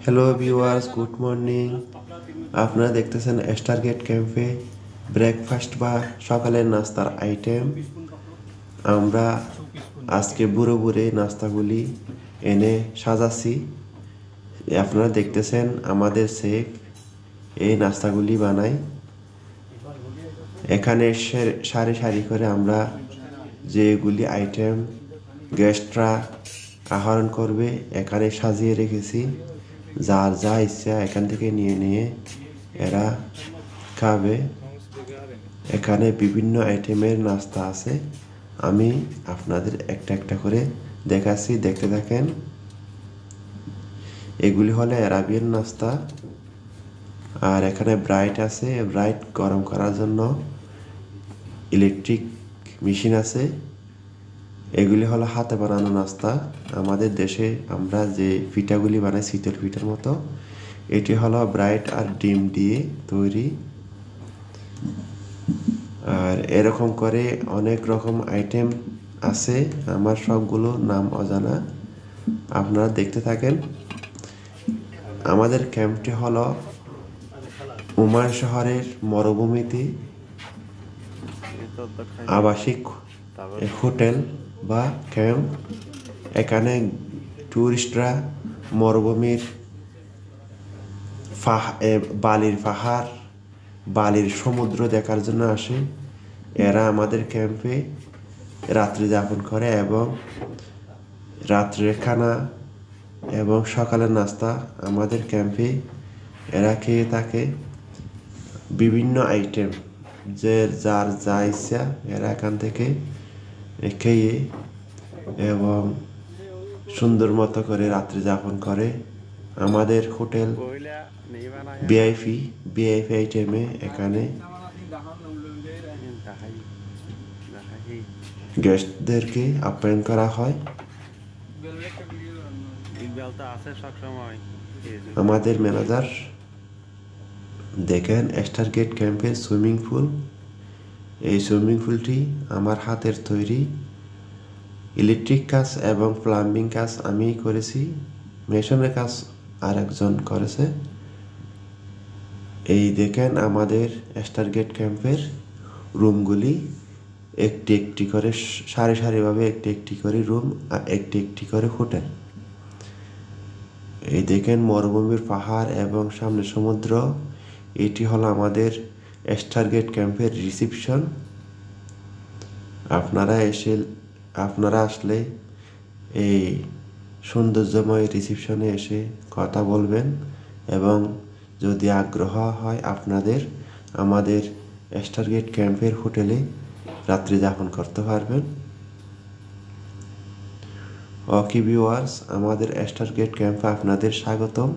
Hello viewers, good morning. আপনারা দেখতেছেন Stargate ক্যাম্পে ব্রেকফাস্ট বা সকালের নাস্তার আইটেম। আমরা আজকে বুড়ো বুড়ে নাস্তাগুলি এনে সাজাচ্ছি। আপনারা দেখতেছেন আমাদের শেফ এই নাস্তাগুলি বানায়। এখানে সারি সারি করে আমরা যেগুলি আইটেম গেস্টরা আহরণ করবে এখানে সাজিয়ে রেখেছি। যার যা ইচ্ছা এখান থেকে নিয়ে নিয়ে এরা খাবে। এখানে বিভিন্ন আইটেমের নাস্তা আছে। আমি আপনাদের একটা একটা করে দেখাচ্ছি, দেখতে থাকেন। এগুলি হলো অ্যারাবিয়ান নাস্তা। আর এখানে ব্রাইট আছে, ব্রাইট গরম করার জন্য ইলেকট্রিক মেশিন আছে। এগুলি হলো হাতে বানানো নাস্তা। আমাদের দেশে আমরা যে পিঠাগুলি বানাই শীতল পিঠার মতো, এটি হলো ব্রাইট আর ডিম দিয়ে তৈরি। আর এরকম করে অনেক রকম আইটেম আছে, আমার সবগুলো নাম অজানা। আপনারা দেখতে থাকেন। আমাদের ক্যাম্পটি হলো ওমান শহরের মরুভূমিতে আবাসিক হোটেল বা ক্যাম্প। এখানে ট্যুরিস্টরা মরুভূমির বালির পাহাড়, বালির সমুদ্র দেখার জন্য আসে। এরা আমাদের ক্যাম্পে রাত্রি যাপন করে এবং রাত্রের খানা এবং সকালের নাস্তা আমাদের ক্যাম্পে এরা খেয়ে থাকে। বিভিন্ন আইটেম যে যার যা ইচ্ছা এরা এখান থেকে খেয়ে এবং সুন্দর মতো করে রাত্রি যাপন করে। আমাদের হোটেল ভিআইপি আইটেমে এখানে গেস্টদেরকে আপ্যায়ন করা হয়। আমাদের ম্যানেজার দেখেন স্টারগেট ক্যাম্পের সুইমিং পুল। এই সুইমিং পুলটি আমার হাতের তৈরি। ইলেকট্রিক কাজ এবং প্লাম্বিং কাজ আমি করেছি, মেশনের কাজ আর একজন করেছে। এই দেখেন আমাদের স্টারগেট ক্যাম্পের রুমগুলি একটি একটি করে সারি সারিভাবে একটি একটি করে রুম আর একটি একটি করে হোটেল। এই দেখেন মরুভূমির পাহাড় এবং সামনে সমুদ্র। এটি হলো আমাদের স্টারগেট ক্যাম্পের রিসিপশন। আপনারা আসলে এই সৌন্দর্যময় রিসিপশনে এসে কথা বলবেন এবং যদি আগ্রহ হয় আপনাদের আমাদের স্টারগেট ক্যাম্পের হোটেলে রাত্রি যাপন করতে পারবেন। ওকে ভিউয়ার্স, আমাদের স্টারগেট ক্যাম্পে আপনাদের স্বাগতম।